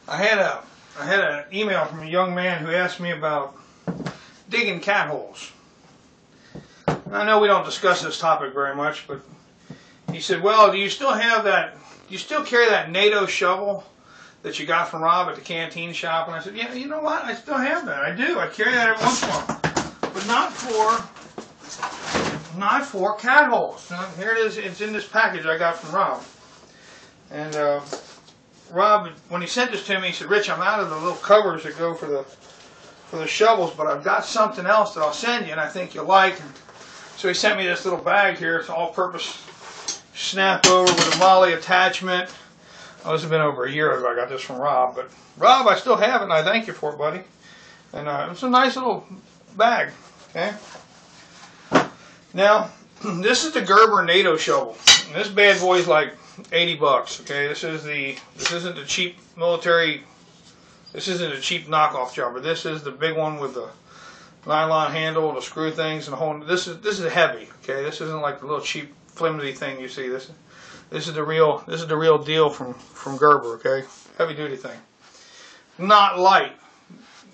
I had an email from a young man who asked me about digging cat holes. I know we don't discuss this topic very much, but he said, "Well, do you still have that? Do you still carry that NATO shovel that you got from Rob at the canteen shop?" And I said, "Yeah, you know what? I still have that. I do. I carry that every once in a while, but not for cat holes." Now, here it is. It's in this package I got from Rob, and Rob, when he sent this to me, he said, "Rich, I'm out of the little covers that go for the shovels, but I've got something else that I'll send you, and I think you'll like." And so he sent me this little bag here. It's all-purpose snap over with a MOLLE attachment. Oh, this has been over a year ago. I got this from Rob, but Rob, I still have it, and I thank you for it, buddy. And it's a nice little bag. Okay. Now, this is the Gerber NATO shovel. And this bad boy's like $80. Okay, this isn't the cheap military. This isn't a cheap knockoff jobber. This is the big one with the nylon handle, the screw things, and the whole. This is heavy. Okay, this isn't like the little cheap flimsy thing you see. This is the real deal from Gerber. Okay, heavy duty thing. Not light.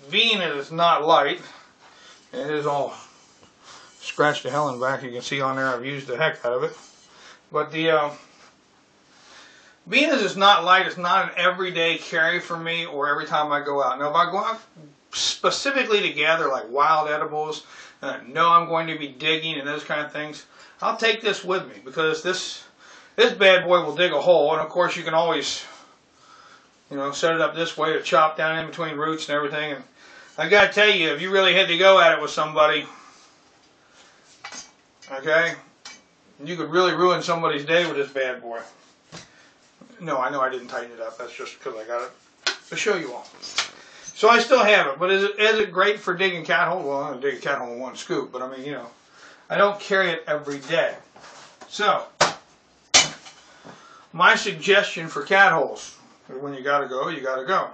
Being it is not light. It is all scratched to hell in the back. You can see on there I've used the heck out of it. But the being as it's not light, it's not an everyday carry for me or every time I go out. Now, if I go out specifically to gather like wild edibles, and I know I'm going to be digging and those kind of things, I'll take this with me because this bad boy will dig a hole. And of course, you can always, set it up this way to chop down in between roots and everything. And I got to tell you, if you really had to go at it with somebody, okay, you could really ruin somebody's day with this bad boy. No, I know I didn't tighten it up. That's just because I got it to show you all. So I still have it. But is it great for digging cat holes? Well, I'm going to dig a cat hole in one scoop. But I mean, I don't carry it every day. So, my suggestion for cat holes, when you got to go,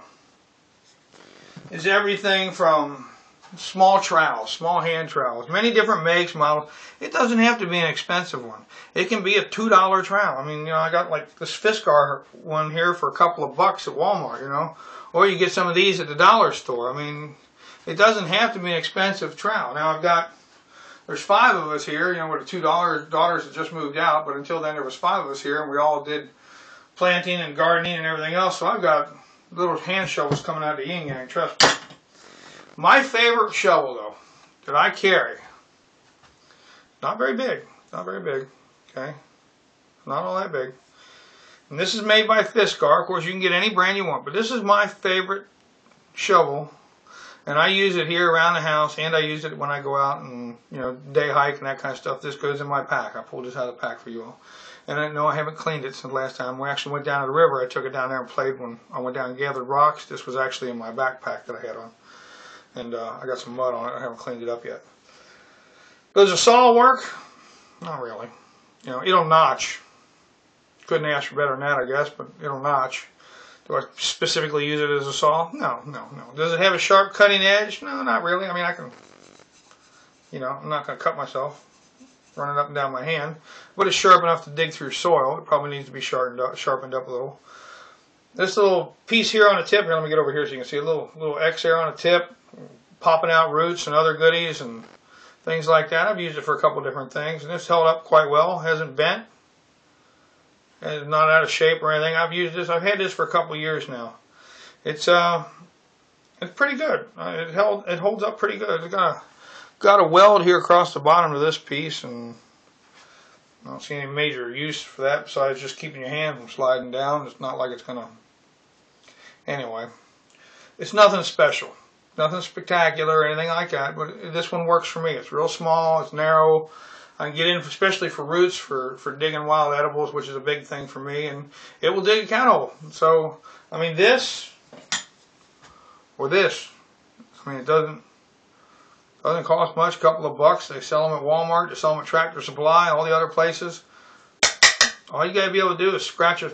is everything from small trowels, small hand trowels, many different makes, models. It doesn't have to be an expensive one. It can be a $2 trowel. I mean, I got like this Fiskar one here for a couple of bucks at Walmart, or you get some of these at the dollar store. I mean, it doesn't have to be an expensive trowel. Now there's 5 of us here, with the 2 daughters that just moved out, but until then there was 5 of us here, and we all did planting and gardening and everything else. So I've got little hand shovels coming out of the yin yang, trust me. My favorite shovel, though, that I carry, not very big, okay, not all that big. And this is made by Fiskar. Of course, you can get any brand you want, but this is my favorite shovel, and I use it here around the house, and I use it when I go out and, day hike and that kind of stuff. This goes in my pack. I pulled this out of the pack for you all. And I haven't cleaned it since last time. We actually went down to the river. I took it down there and played when I went down and gathered rocks. This was actually in my backpack that I had on. And I got some mud on it. I haven't cleaned it up yet. Does a saw work? Not really. It'll notch. Couldn't ask for better than that, I guess, but it'll notch. Do I specifically use it as a saw? No. Does it have a sharp cutting edge? No, not really. I mean, I can, I'm not going to cut myself running up and down my hand. But it's sharp enough to dig through soil. It probably needs to be sharpened up a little. This little piece here on the tip, here, let me get over here so you can see a little X there on the tip, popping out roots and other goodies and things like that. I've used it for a couple different things, and it's held up quite well. Hasn't bent. It's not out of shape or anything. I've used this. I've had this for a couple years now. It's pretty good. It holds up pretty good. It's got a weld here across the bottom of this piece, and I don't see any major use for that besides just keeping your hand from sliding down. It's not like it's gonna. Anyway, it's nothing special, nothing spectacular or anything like that. But this one works for me. It's real small. It's narrow. I can get in, especially for roots, for digging wild edibles, which is a big thing for me, and it will dig a cat hole. So, I mean, this or this. I mean, it doesn't cost much. A couple of bucks. They sell them at Walmart. They sell them at Tractor Supply. All the other places. All you gotta be able to do is scratch a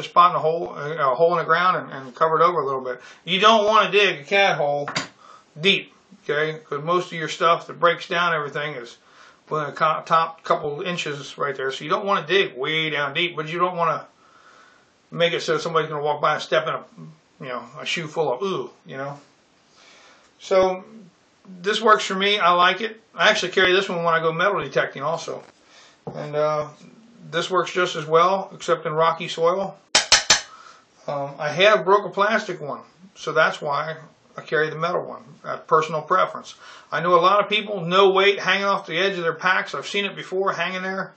spot in a hole in the ground and cover it over a little bit. You don't want to dig a cat hole deep, okay? Because most of your stuff that breaks down everything is within the top couple inches right there. So you don't want to dig way down deep, but you don't want to make it so somebody's going to walk by and step in a a shoe full of ooh, So this works for me. I like it. I actually carry this one when I go metal detecting also. And this works just as well, except in rocky soil. I have broke a plastic one, so that's why I carry the metal one. That's personal preference. I know a lot of people, no weight, hanging off the edge of their packs. I've seen it before, hanging there.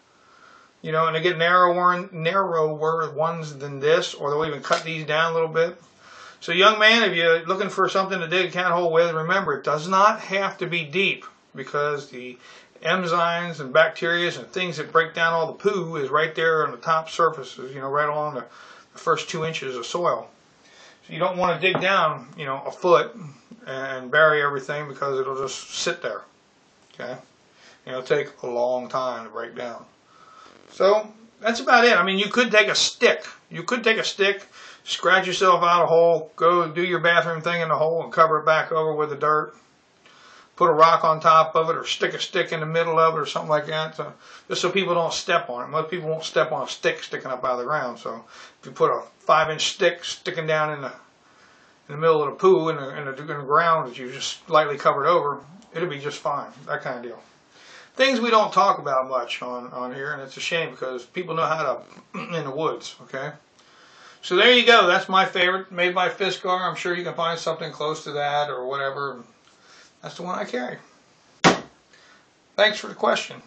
And they get narrower ones than this, or they'll even cut these down a little bit. So young man, if you're looking for something to dig a cat hole with, remember, it does not have to be deep, because the enzymes and bacteria and things that break down all the poo is right there on the top surfaces, right along the first 2 inches of soil. So you don't want to dig down, a foot and bury everything, because it'll just sit there. Okay? It'll take a long time to break down. So that's about it. I mean, you could take a stick. Scratch yourself out a hole, go do your bathroom thing in the hole and cover it back over with the dirt. Put a rock on top of it, or stick a stick in the middle of it, or something like that, just so people don't step on it. Most people won't step on a stick sticking up out of the ground. So if you put a 5-inch stick sticking down in the middle of the poo in the ground that you just lightly covered over, it'll be just fine. That kind of deal. Things we don't talk about much on here, and it's a shame, because people know how to in the woods. Okay. So there you go. That's my favorite, made by Fiskar. I'm sure you can find something close to that or whatever. That's the one I carry. Thanks for the question.